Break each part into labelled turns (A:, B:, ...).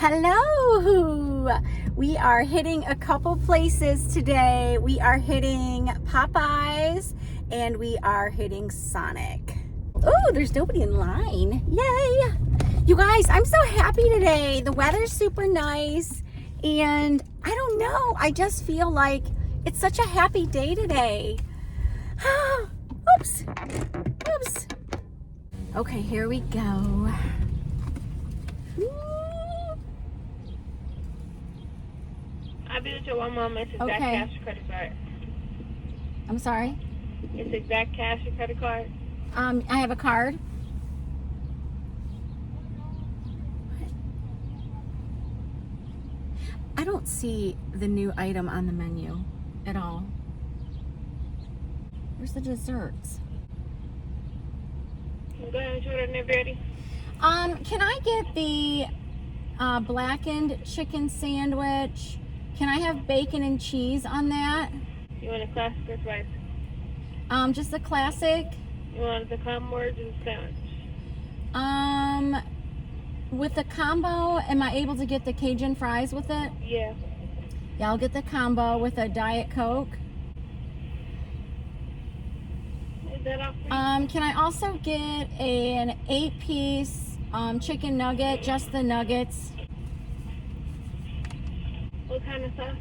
A: Hello! We are hitting a couple places today. We are hitting Popeyes and we are hitting Sonic. Oh, there's nobody in line. Yay! You guys, I'm so happy today. The weather's super nice and I don't know, I just feel like it's such a happy day today. Oops. Oops. Okay, here we go.
B: I'll be with you one moment. It's exact cash or credit card.
A: I'm sorry?
B: It's exact cash or credit card.
A: I have a card. I don't see the new item on the menu at all. Where's the desserts?
B: Go ahead and order whenever ready.
A: Can I get the blackened chicken sandwich? Can I have bacon and cheese on that?
B: You want a classic or spicy?
A: Just the classic.
B: You want the combo or just a sandwich?
A: With the combo, am I able to get the Cajun fries with it?
B: Yeah.
A: Yeah, I'll get the combo with a Diet Coke.
B: Is that all for you?
A: Can I also get an 8-piece chicken nugget, just the nuggets?
B: What kind of sauce?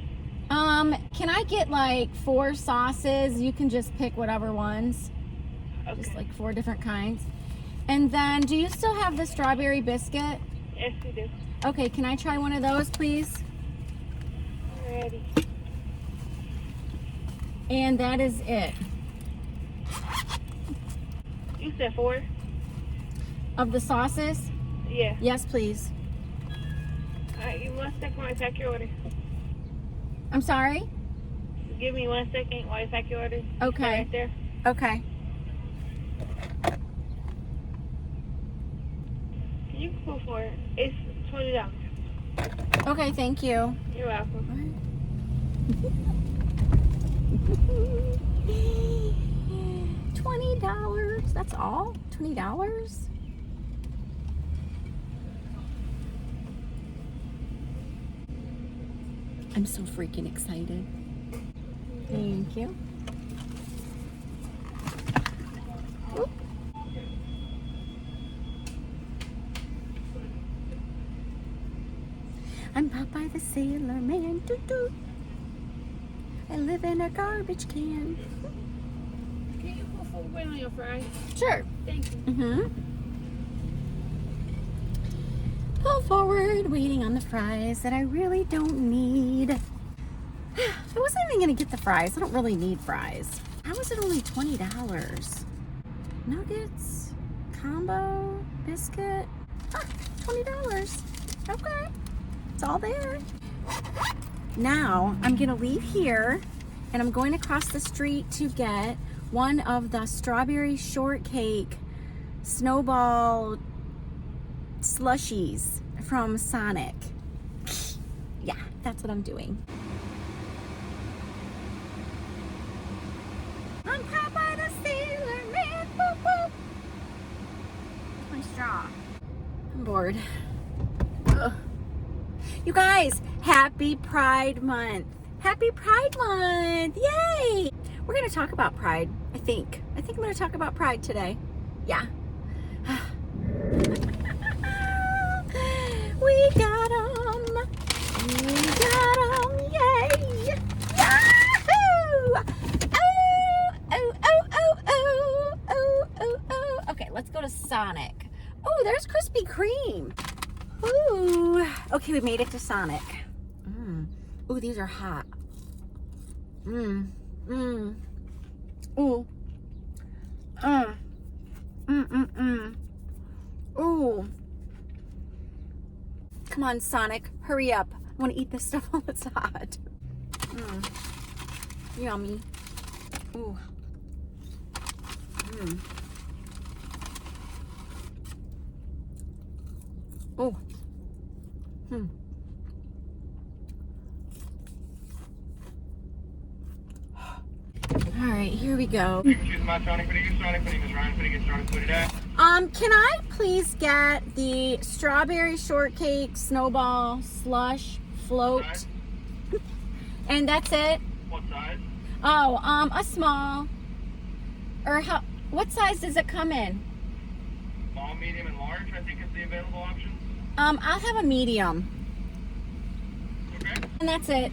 A: Can I get like 4 sauces? You can just pick whatever ones.
B: Okay.
A: Just like 4 different kinds. And then, do you still have the strawberry biscuit?
B: Yes, we do.
A: Okay, can I try one of those, please?
B: Ready.
A: And that is it.
B: You said 4?
A: Of the sauces?
B: Yeah.
A: Yes, please.
B: Alright, you 1 second while I pack your order.
A: I'm sorry?
B: Give me 1 second while I pack your order.
A: Okay.
B: Right there.
A: Okay.
B: You can pull for it. It's $20.
A: Okay, thank you.
B: You're welcome.
A: $20. That's all? $20? I'm so freaking excited. Thank you. Oop. I'm Popeye the Sailor Man. Doo-doo. I live in a garbage can.
B: Can you put full weight on your fries?
A: Sure.
B: Thank you.
A: Mm-hmm. Pull forward, waiting on the fries that I really don't need. I wasn't even gonna get the fries. I don't really need fries. How is it only $20? Nuggets, combo, biscuit. Ah, $20. Okay, it's all there. Now I'm gonna leave here and I'm going across the street to get one of the strawberry shortcake Snowball slushies from Sonic. Yeah, that's what I'm doing. I'm Popeye the Sailor Man. Boop, boop. My straw. I'm bored. Ugh. You guys, happy Pride Month. Happy Pride Month. Yay. We're going to talk about Pride, I think. I'm going to talk about Pride today. Yeah. We got 'em. We got 'em. Yay. Yahoo! Oh, oh, oh, oh, oh, oh, oh, oh. Okay, let's go to Sonic. Oh, there's Krispy Kreme. Ooh. Okay, we made it to Sonic. Ooh, these are hot. Ooh. Ooh. Come on, Sonic, hurry up. I want to eat this stuff while it's hot. Yummy. Ooh. Oh. All right, here we go.
C: Excuse my Sonic, but you Sonic, but he was Ryan, but he gets started for today.
A: Can I please get the strawberry shortcake snowball slush float? And that's it?
C: What size?
A: Oh, a small. Or what size does it come in?
C: Small, medium, and large, I think is the available options.
A: I'll have a medium.
C: Okay.
A: And that's it.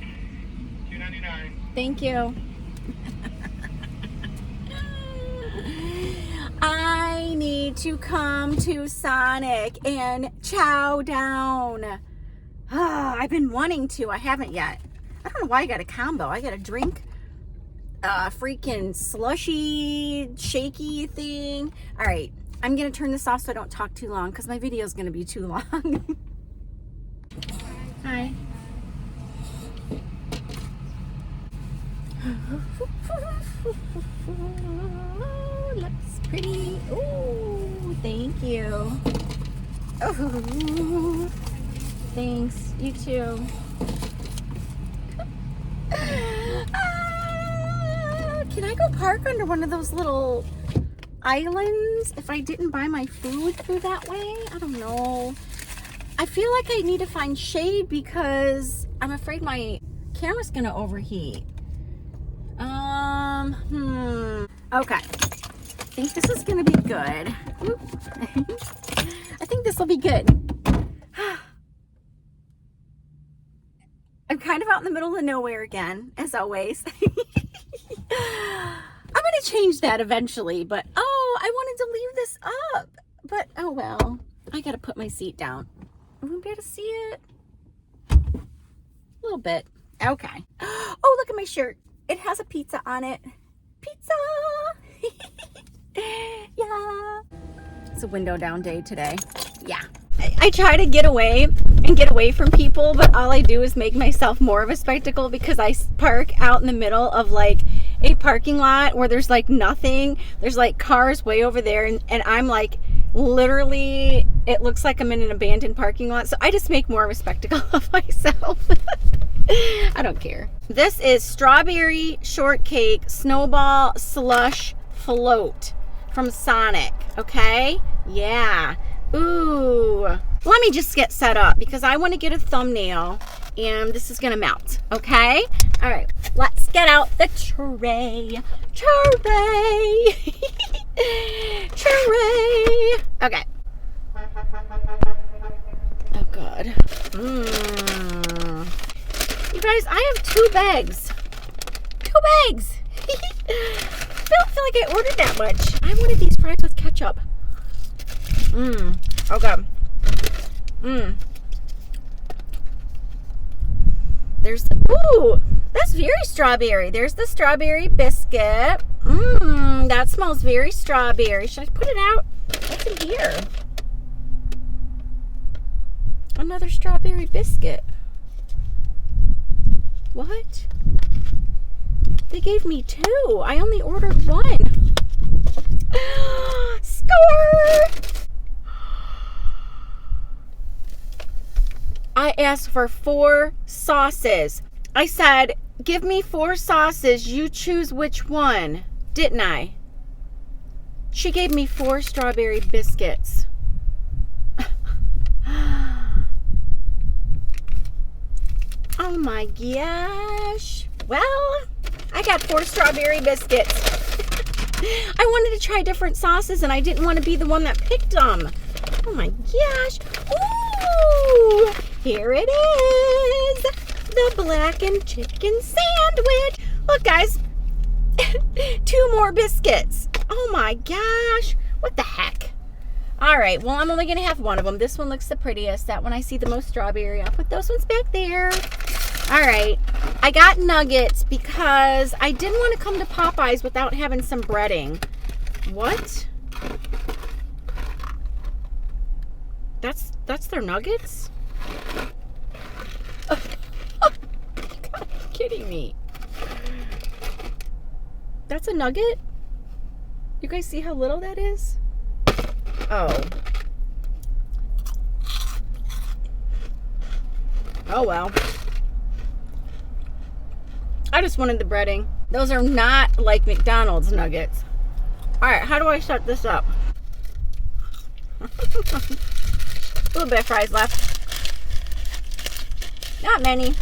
C: $2.99.
A: Thank you. I need to come to Sonic and chow down. I've been wanting to. I haven't yet. I don't know why I got a combo. I got a drink, freaking slushy, shaky thing. All right. I'm going to turn this off so I don't talk too long because my video is going to be too long. Hi. Looks pretty. Ooh, thank you. Oh, thanks. You too. Can I go park under one of those little islands if I didn't buy my food through that way? I don't know. I feel like I need to find shade because I'm afraid my camera's gonna overheat. Okay. I think this is gonna be good. I think this will be good. I'm kind of out in the middle of nowhere again, as always. I'm gonna change that eventually, but oh, I wanted to leave this up. But oh well, I gotta put my seat down. I won't be able to see it. A little bit. Okay. Oh, look at my shirt. It has a pizza on it. Pizza! Yeah. It's a window down day today. Yeah. I try to get away from people, but all I do is make myself more of a spectacle because I park out in the middle of like a parking lot where there's like nothing. There's like cars way over there, and I'm like literally, it looks like I'm in an abandoned parking lot. So I just make more of a spectacle of myself. I don't care. This is strawberry shortcake snowball slush float from Sonic. Okay? Yeah. Ooh. Let me just get set up because I want to get a thumbnail and this is going to melt. Okay? All right. Let's get out the tray. Tray. Tray. Okay. Oh, God. You guys, I have 2 bags. 2 bags. I don't feel like I ordered that much. I wanted these fries with ketchup. Okay. There's the, ooh, that's very strawberry. There's the strawberry biscuit. That smells very strawberry. Should I put it out? What's in here? Another strawberry biscuit. What? They gave me 2. I only ordered 1. Score! I asked for 4 sauces. I said, give me 4 sauces. You choose which one. Didn't I? She gave me 4 strawberry biscuits. Oh my gosh. Well, I got 4 strawberry biscuits. I wanted to try different sauces and I didn't want to be the one that picked them. Oh my gosh. Ooh, here it is. The blackened chicken sandwich. Look, guys. 2 more biscuits. Oh my gosh. What the heck? All right. Well, I'm only going to have 1 of them. This one looks the prettiest. That one I see the most strawberry. I'll put those ones back there. All right. I got nuggets because I didn't want to come to Popeyes without having some breading. What? That's their nuggets? Oh, you gotta be kidding me. That's a nugget? You guys see how little that is? Oh. Oh well. I just wanted the breading. Those are not like McDonald's nuggets. All right, how do I set this up? A little bit of fries left. Not many.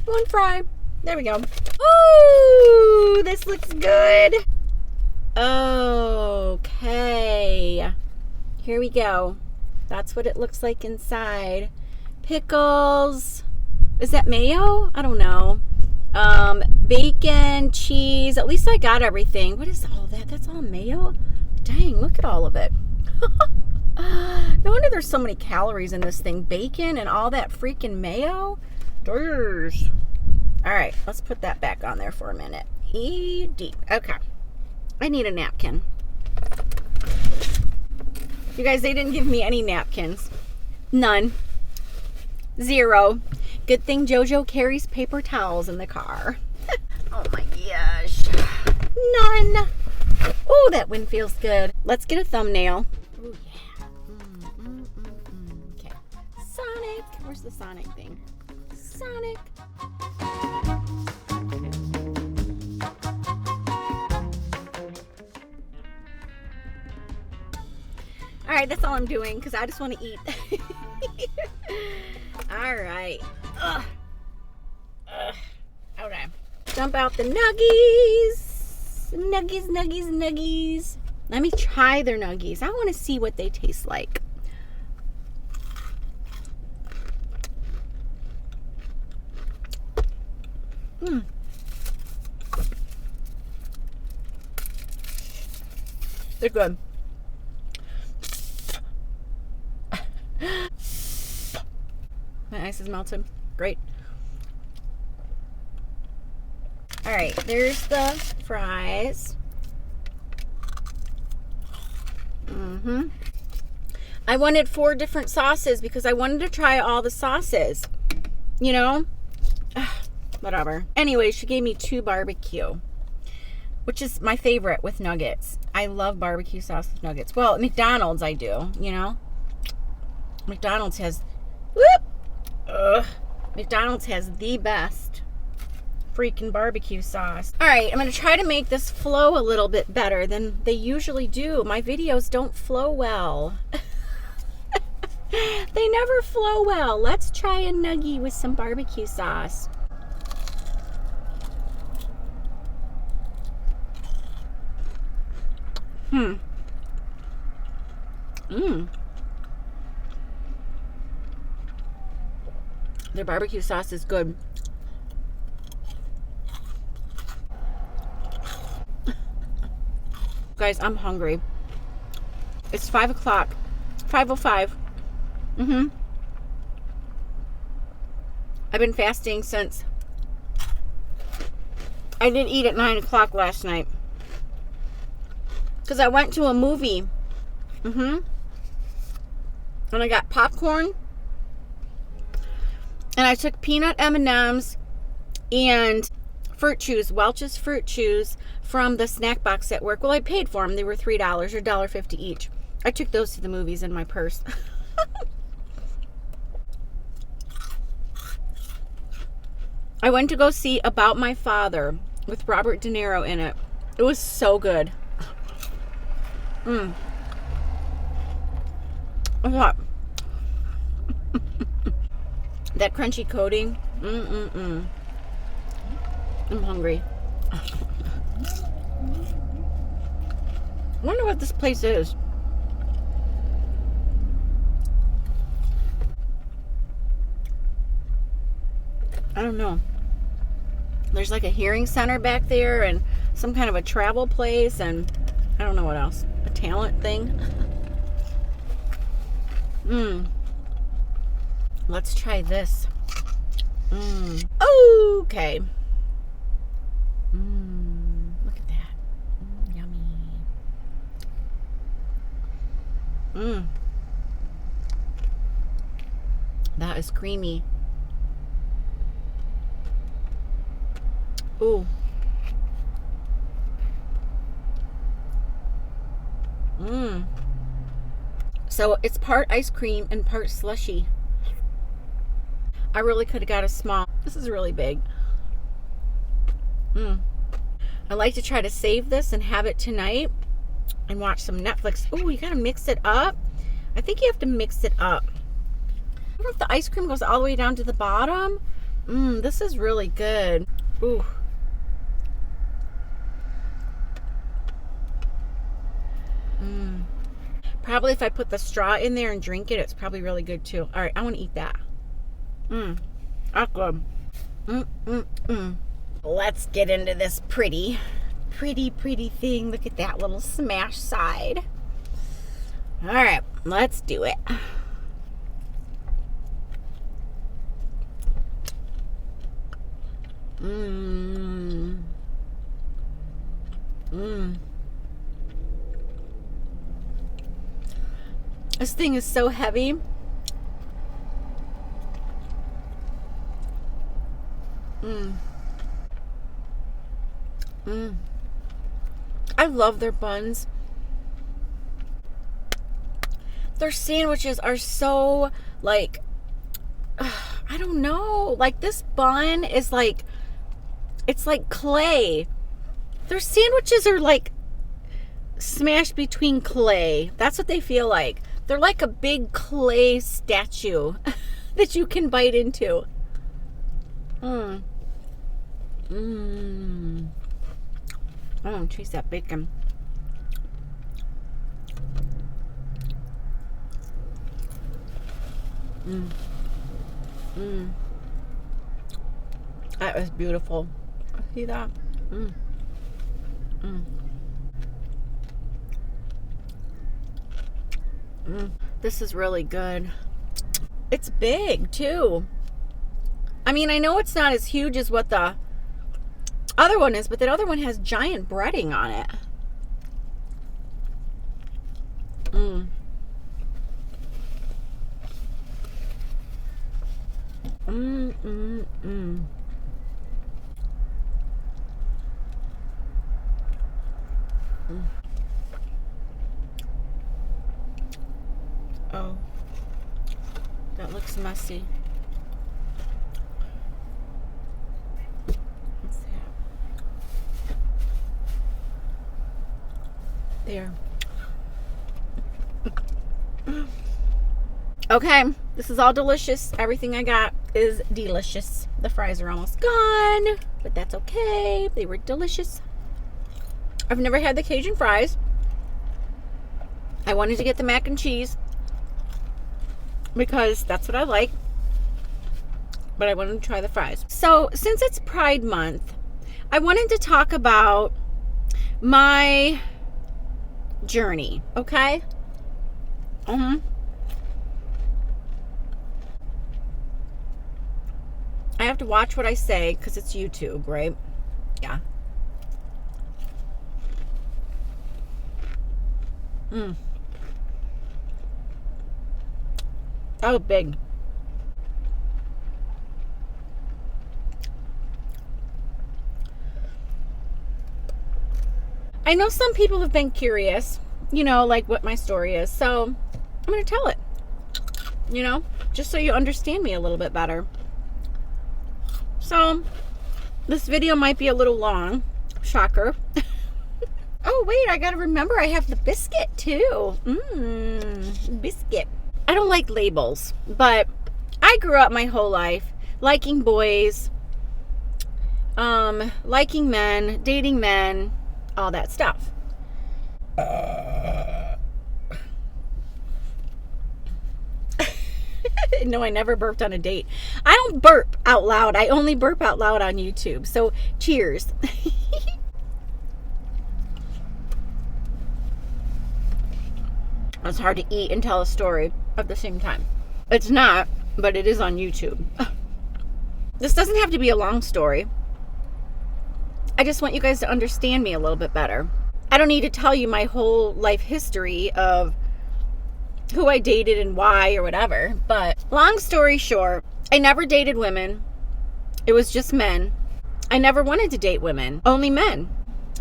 A: One fry. There we go. Ooh, this looks good. Okay. Here we go. That's what it looks like inside. Pickles. Is that mayo? I don't know. Bacon, cheese. At least I got everything. What is all that? That's all mayo? Dang, look at all of it. No wonder there's so many calories in this thing. Bacon and all that freaking mayo. Durrs. All right, let's put that back on there for a minute. Deep. Okay. I need a napkin. You guys, they didn't give me any napkins. None. Zero. Good thing Jojo carries paper towels in the car. Oh my gosh. None. Oh, that wind feels good. Let's get a thumbnail. Oh yeah. Okay. Sonic. Where's the Sonic thing? Sonic. All right, that's all I'm doing because I just want to eat. All right. Ugh. Okay. Dump out the nuggies. Nuggies. Let me try their nuggies. I want to see what they taste like. They're good. My ice is melted. Great. All right, there's the fries. I wanted 4 different sauces because I wanted to try all the sauces. You know? Whatever. Anyway, she gave me 2 barbecue, which is my favorite with nuggets. I love barbecue sauce with nuggets. Well, at McDonald's I do, you know? McDonald's has... McDonald's has the best freaking barbecue sauce. All right, I'm going to try to make this flow a little bit better than they usually do. My videos don't flow well. They never flow well. Let's try a nuggie with some barbecue sauce. Their barbecue sauce is good. Guys, I'm hungry. It's 5 o'clock. 5:05. I've been fasting since I did eat at 9 o'clock last night. Because I went to a movie. And I got popcorn. And I took peanut M&Ms and fruit chews, Welch's fruit chews from the snack box at work. Well, I paid for them. They were $3 or $1.50 each. I took those to the movies in my purse. I went to go see About My Father with Robert De Niro in it. It was so good. I thought that crunchy coating. I'm hungry. I wonder what this place is. I don't know. There's like a hearing center back there and some kind of a travel place and I don't know what else. A talent thing. Let's try this. Okay. Look at that. Yummy. That is creamy. Ooh. So it's part ice cream and part slushy. I really could have got a small. This is really big. I like to try to save this and have it tonight and watch some Netflix. Ooh, you gotta mix it up I think you have to mix it up. I don't know if the ice cream goes all the way down to the bottom. This is really good. Ooh. Probably if I put the straw in there and drink it, it's probably really good too. All right, I want to eat that. That's good. Let's get into this pretty thing. Look at that little smash side. All right, let's do it. This thing is so heavy. I love their buns. Their sandwiches are so, like, I don't know. Like, this bun is like, it's like clay. Their sandwiches are like smashed between clay. That's what they feel like. They're like a big clay statue that you can bite into. Oh, taste that bacon. That was beautiful. See that? This is really good. It's big too. I mean, I know it's not as huge as what the other one is, but that other one has giant breading on it. Oh, that looks messy. What's that? There. Okay, this is all delicious. Everything I got is delicious. The fries are almost gone, but that's okay. They were delicious. I've never had the Cajun fries. I wanted to get the mac and cheese because that's what I like, but I wanted to try the fries. So since it's Pride Month, I wanted to talk about my journey, okay? I have to watch what I say because it's YouTube, right? Yeah. That was big. I know some people have been curious, you know, like what my story is. So I'm going to tell it, you know, just so you understand me a little bit better. So this video might be a little long. Shocker. Oh, wait, I got to remember I have the biscuit too. Biscuit. I don't like labels, but I grew up my whole life liking boys, liking men, dating men, all that stuff. No, I never burped on a date. I don't burp out loud. I only burp out loud on YouTube. So, cheers. It's hard to eat and tell a story at the same time. It's not, but it is on YouTube. This doesn't have to be a long story. I just want you guys to understand me a little bit better. I don't need to tell you my whole life history of who I dated and why or whatever. But long story short, I never dated women. It was just men. I never wanted to date women, only men.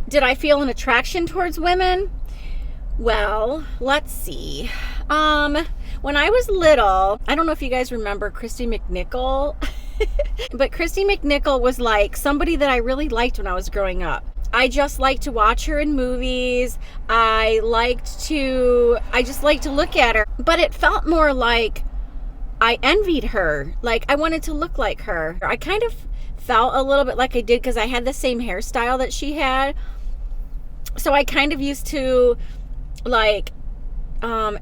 A: Did I feel an attraction towards women? Well, let's see. When I was little, I don't know if you guys remember Christy McNichol, but Christy McNichol was like somebody that I really liked when I was growing up. I just liked to watch her in movies. I just liked to look at her. But it felt more like I envied her. Like I wanted to look like her. I kind of felt a little bit like I did because I had the same hairstyle that she had. So I kind of used to like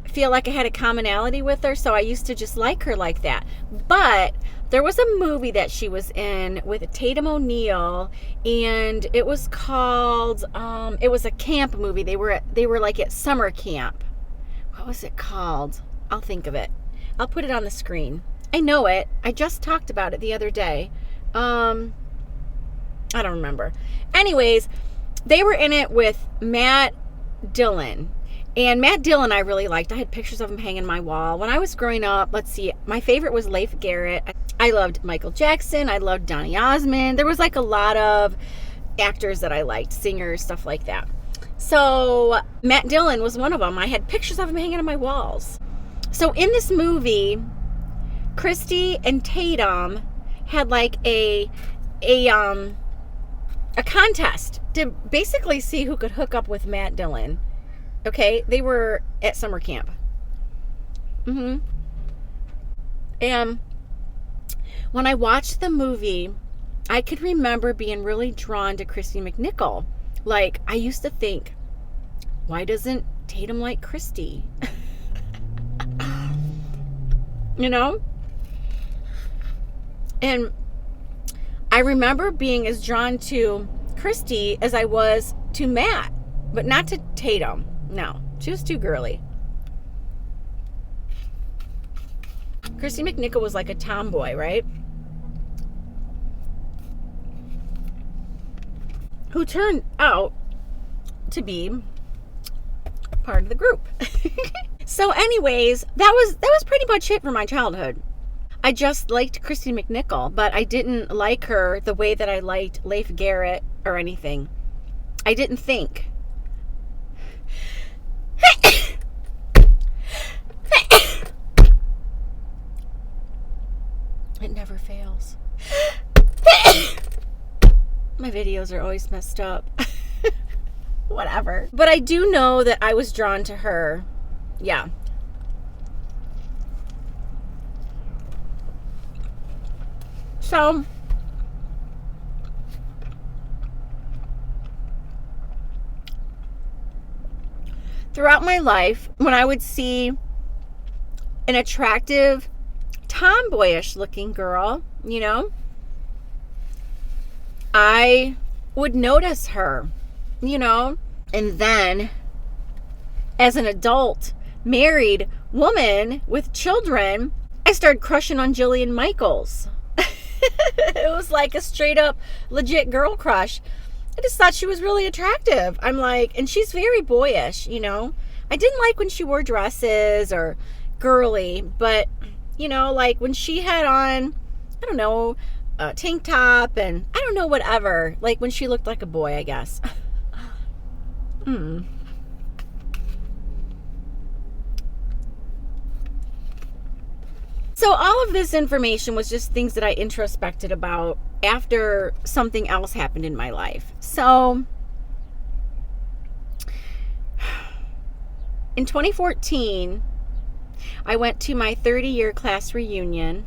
A: feel like I had a commonality with her. So I used to just like her like that. But there was a movie that she was in with Tatum O'Neal, and it was called it was a camp movie. They were like at summer camp. What was it called? I'll think of it. I'll put it on the screen. I know it. I just talked about it the other day. I don't remember. Anyways, they were in it with Matt Dillon. And Matt Dillon I really liked. I had pictures of him hanging on my wall. When I was growing up, let's see, my favorite was Leif Garrett. I loved Michael Jackson. I loved Donny Osmond. There was like a lot of actors that I liked, singers, stuff like that. So Matt Dillon was one of them. I had pictures of him hanging on my walls. So in this movie, Christy and Tatum had like a contest to basically see who could hook up with Matt Dillon. Okay, they were at summer camp. And when I watched the movie, I could remember being really drawn to Christy McNichol. Like, I used to think, why doesn't Tatum like Christy? You know? And I remember being as drawn to Christy as I was to Matt, but not to Tatum. No, she was too girly. Christy McNichol was like a tomboy, right? Who turned out to be part of the group. So anyways, that was pretty much it for my childhood. I just liked Christy McNichol, but I didn't like her the way that I liked Leif Garrett or anything. I didn't think. It never fails. My videos are always messed up. Whatever. But I do know that I was drawn to her. Yeah. So, throughout my life, when I would see an attractive, tomboyish looking girl, you know, I would notice her, you know, and then as an adult, married woman with children, I started crushing on Jillian Michaels. It was like a straight up legit girl crush. I just thought she was really attractive. I'm like, and she's very boyish, you know. I didn't like when she wore dresses or girly, but, you know, like when she had on, I don't know, a tank top and I don't know, whatever. Like when she looked like a boy, I guess. So all of this information was just things that I introspected about after something else happened in my life. So in 2014, I went to my 30-year class reunion,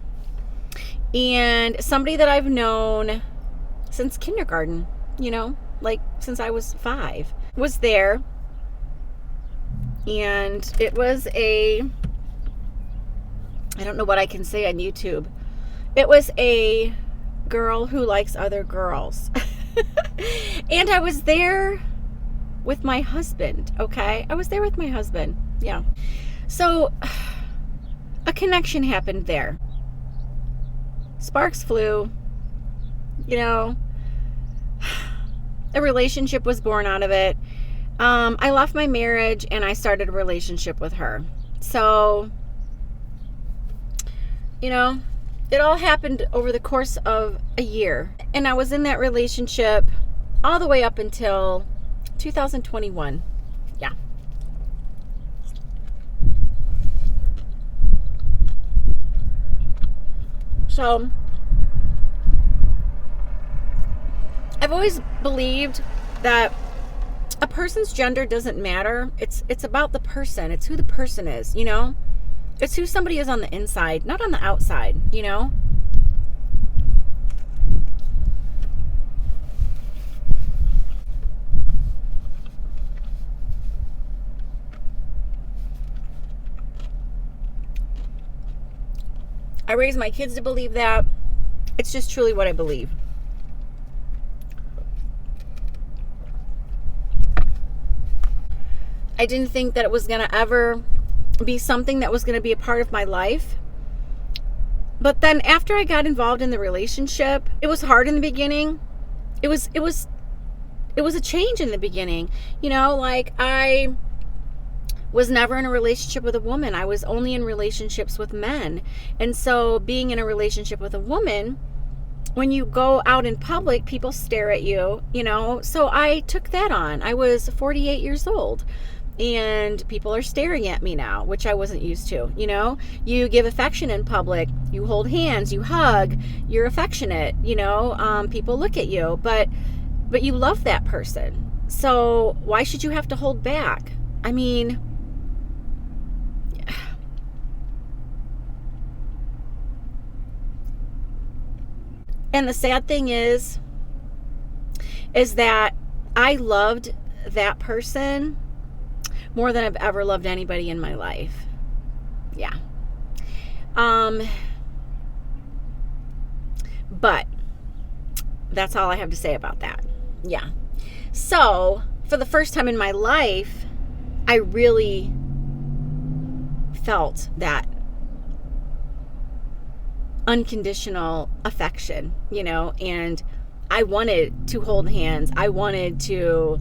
A: and somebody that I've known since kindergarten, you know, like since I was 5, was there. And it was I don't know what I can say on YouTube. It was a girl who likes other girls. And I was there with my husband, okay? I was there with my husband, yeah. So, a connection happened there. Sparks flew, you know. A relationship was born out of it. I left my marriage and I started a relationship with her. So, you know, it all happened over the course of a year. And I was in that relationship all the way up until 2021. Yeah. So, I've always believed that a person's gender doesn't matter. It's about the person. It's who the person is, you know? It's who somebody is on the inside, not on the outside, you know? I raised my kids to believe that. It's just truly what I believe. I didn't think that it was going to ever be something that was going to be a part of my life. But then after I got involved in the relationship, it was hard in the beginning. It was a change in the beginning. You know, like I was never in a relationship with a woman. I was only in relationships with men. And so being in a relationship with a woman, when you go out in public, people stare at you, you know. So I took that on. I was 48 years old and people are staring at me now, which I wasn't used to, you know. You give affection in public, you hold hands, you hug, you're affectionate, you know. People look at you, but you love that person. So why should you have to hold back? I mean, and the sad thing is that I loved that person more than I've ever loved anybody in my life. Yeah. But that's all I have to say about that. Yeah. So, for the first time in my life, I really felt that unconditional affection, you know, and I wanted to hold hands. I wanted to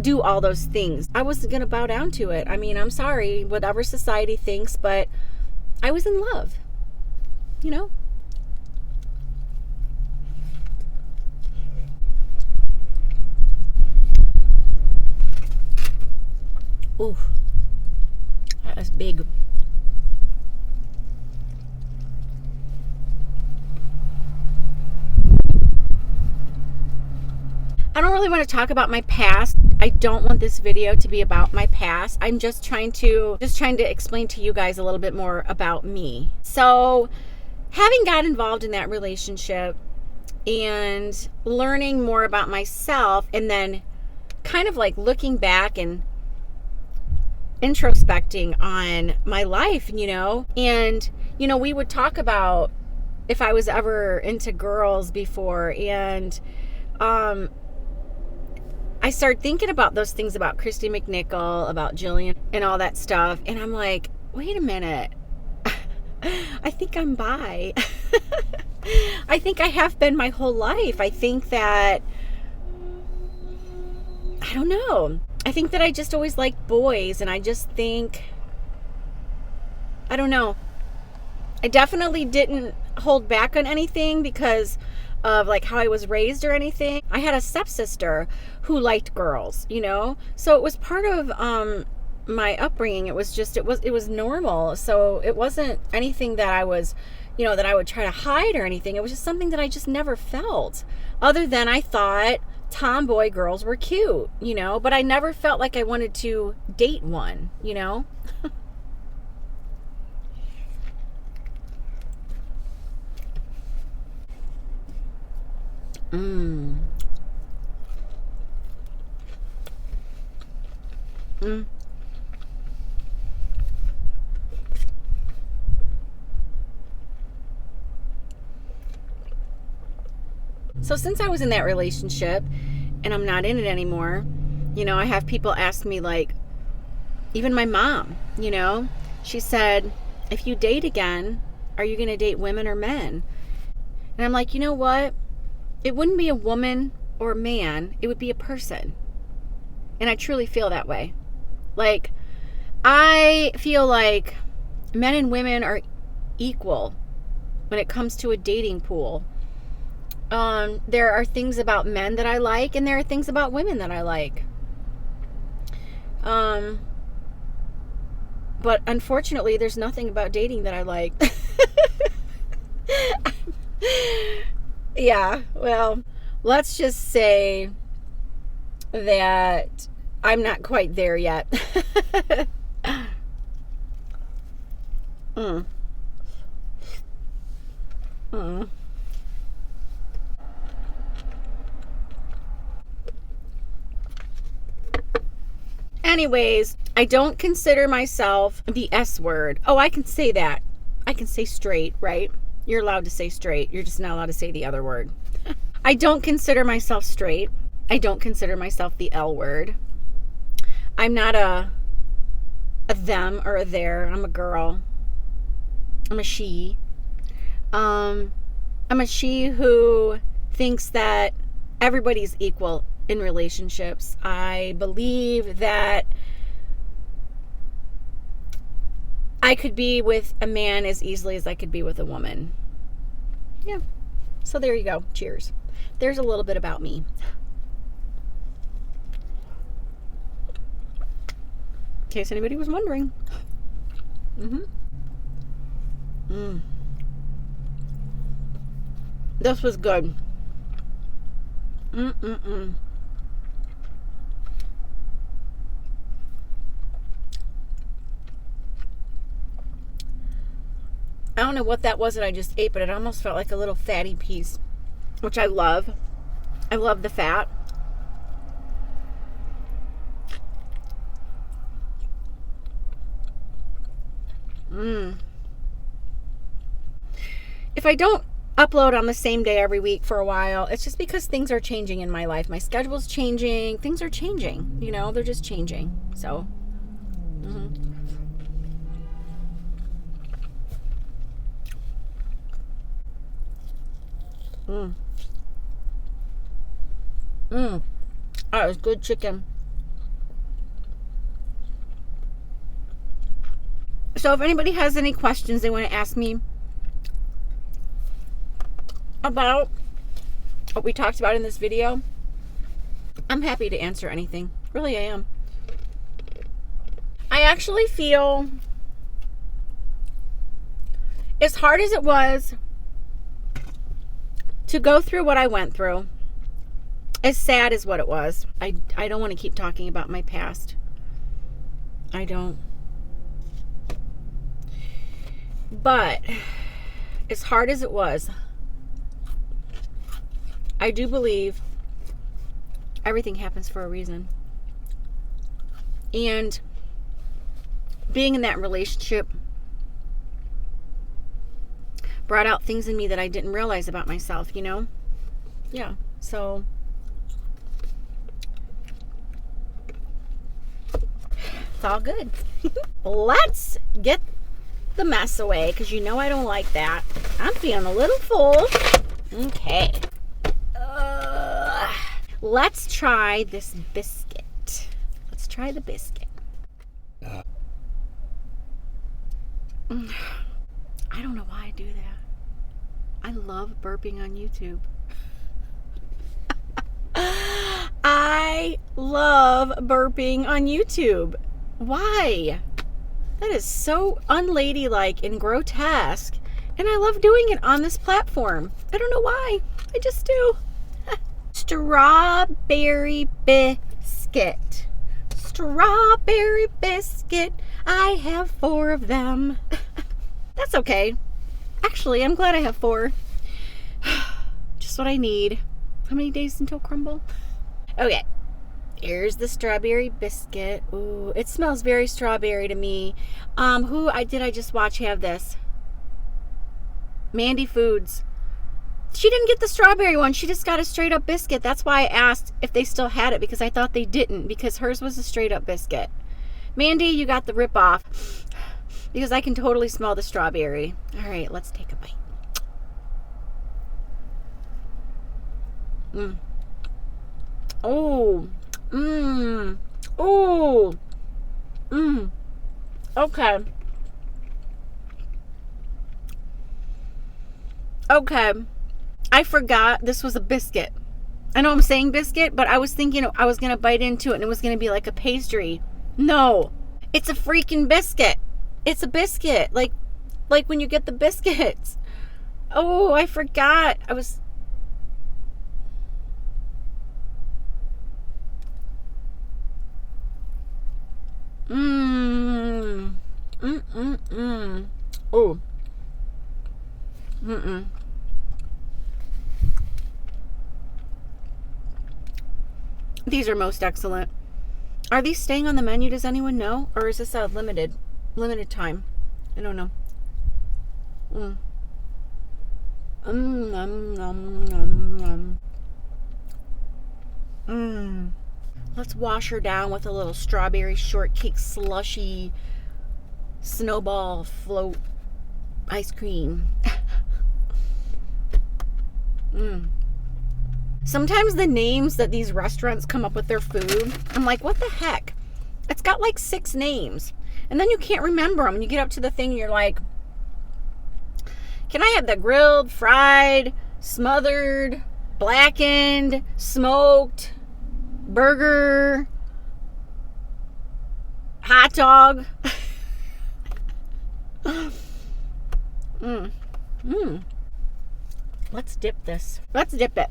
A: do all those things. I wasn't going to bow down to it. I mean, I'm sorry, whatever society thinks, but I was in love, you know? Ooh, that was big. I don't really want to talk about my past. I don't want this video to be about my past. I'm just trying to explain to you guys a little bit more about me. So, having got involved in that relationship and learning more about myself, and then kind of like looking back and introspecting on my life, you know, and, you know, we would talk about if I was ever into girls before, and I started thinking about those things about Christy McNichol, about Jillian, and all that stuff. And I'm like, wait a minute. I think I'm bi. I think I have been my whole life. I think that, I don't know. I think that I just always liked boys. And I just think, I don't know. I definitely didn't hold back on anything because of like how I was raised or anything. I had a stepsister who liked girls, you know, so it was part of my upbringing. It was just it was normal. So it wasn't anything that I was, you know, that I would try to hide or anything. It was just something that I just never felt, other than I thought tomboy girls were cute, you know, but I never felt like I wanted to date one, you know. So since I was in that relationship and I'm not in it anymore, you know, I have people ask me, like, even my mom, you know, she said, if you date again, are you going to date women or men? And I'm like, you know what? It wouldn't be a woman or a man. It would be a person. And I truly feel that way. Like, I feel like men and women are equal when it comes to a dating pool. There are things about men that I like, and there are things about women that I like. But unfortunately, there's nothing about dating that I like. Yeah, well, let's just say that I'm not quite there yet. Mm. Mm. Anyways, I don't consider myself the S word. Oh, I can say that. I can say straight, right? You're allowed to say straight. You're just not allowed to say the other word. I don't consider myself straight. I don't consider myself the L word. I'm not a them or a there. I'm a girl. I'm a she. I'm a she who thinks that everybody's equal in relationships. I believe that I could be with a man as easily as I could be with a woman. Yeah. So there you go. Cheers. There's a little bit about me. In case anybody was wondering. This was good. I don't know what that was that I just ate, but it almost felt like a little fatty piece, which I love. I love the fat. If I don't upload on the same day every week for a while, it's just because things are changing in my life. My schedule's changing. Things are changing. You know, they're just changing. So, That was good chicken. So if anybody has any questions they want to ask me about what we talked about in this video, I'm happy to answer anything. Really, I am. I actually feel, as hard as it was to go through what I went through, as sad as what it was, I don't want to keep talking about my past. I don't. But as hard as it was, I do believe everything happens for a reason. And being in that relationship brought out things in me that I didn't realize about myself, you know? Yeah, so it's all good. Let's get the mess away, because you know I don't like that. I'm feeling a little full. Okay. Let's try this biscuit. Let's try the biscuit. I don't know why I do that. I love burping on YouTube. I love burping on YouTube. Why? That is so unladylike and grotesque. And I love doing it on this platform. I don't know why. I just do. Strawberry biscuit. Strawberry biscuit. I have 4 of them. That's okay. Actually, I'm glad I have 4. Just what I need. How many days until crumble? Okay. Here's the strawberry biscuit. Ooh, it smells very strawberry to me. Who did I just watch have this? Mandy Foods. She didn't get the strawberry one. She just got a straight up biscuit. That's why I asked if they still had it, because I thought they didn't, because hers was a straight up biscuit. Mandy, you got the rip off, because I can totally smell the strawberry. All right, let's take a bite. Oh. Oh. Okay. Okay. I forgot this was a biscuit. I know I'm saying biscuit, but I was thinking I was going to bite into it and it was going to be like a pastry. No. It's a freaking biscuit. It's a biscuit. Like when you get the biscuits. Oh, I forgot. I was... Oh. Mm-mm. These are most excellent. Are these staying on the menu? Does anyone know? Or is this a limited time? I don't know. Let's wash her down with a little strawberry shortcake slushy snowball float ice cream. Sometimes the names that these restaurants come up with their food, I'm like, what the heck? It's got like 6 names. And then you can't remember them. And you get up to the thing and you're like, can I have the grilled, fried, smothered, blackened, smoked, burger, hot dog? Let's dip this. Let's dip it.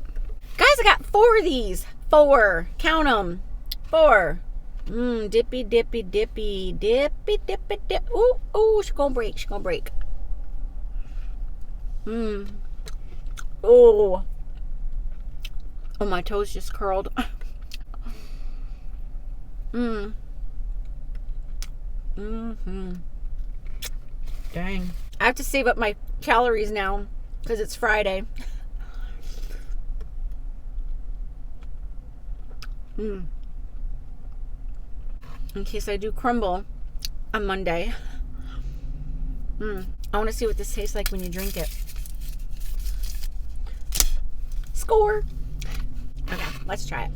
A: Guys, I got 4 of these. 4. Count them. 4. Dippy, dippy, dippy, dippy, dippy, dip. Ooh, ooh, she's gonna break. She's gonna break. Oh. Oh, my toes just curled. Dang. I have to save up my calories now because it's Friday. In case I do crumble on Monday. I want to see what this tastes like when you drink it. Score! Okay, let's try it.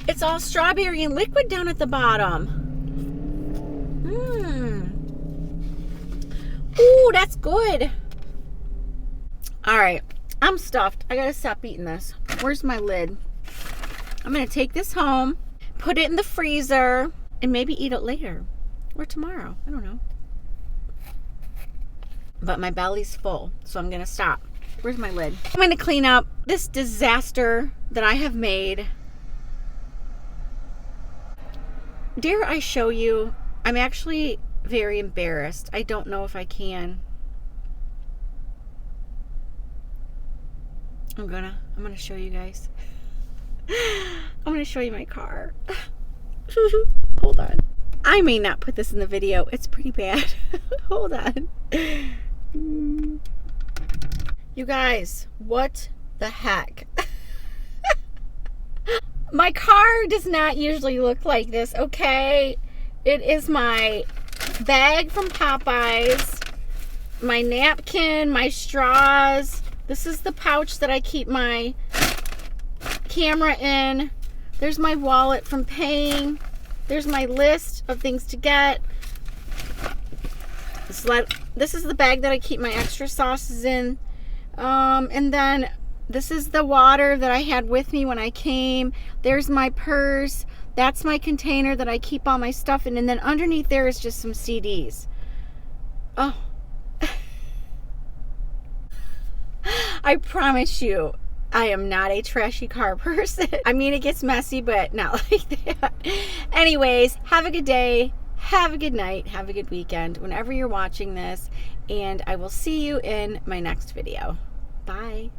A: It's all strawberry and liquid down at the bottom. Ooh, that's good. All right, I'm stuffed. I gotta stop eating this. Where's my lid? I'm gonna take this home, put it in the freezer, and maybe eat it later or tomorrow. I don't know. But my belly's full, so I'm gonna stop. Where's my lid? I'm gonna clean up this disaster that I have made. Dare I show you? I'm actually very embarrassed. I don't know if I can. I'm gonna show you guys. I'm gonna show you my car. Hold on. I may not put this in the video. It's pretty bad. Hold on. You guys, what the heck? My car does not usually look like this, okay? It is my bag from Popeyes, my napkin, my straws. This is the pouch that I keep my camera in. There's my wallet from paying. There's my list of things to get. This is the bag that I keep my extra sauces in. And then this is the water that I had with me when I came. There's my purse. That's my container that I keep all my stuff in. And then underneath there is just some CDs. Oh. I promise you, I am not a trashy car person. I mean, it gets messy, but not like that. Anyways, have a good day. Have a good night. Have a good weekend whenever you're watching this. And I will see you in my next video. Bye.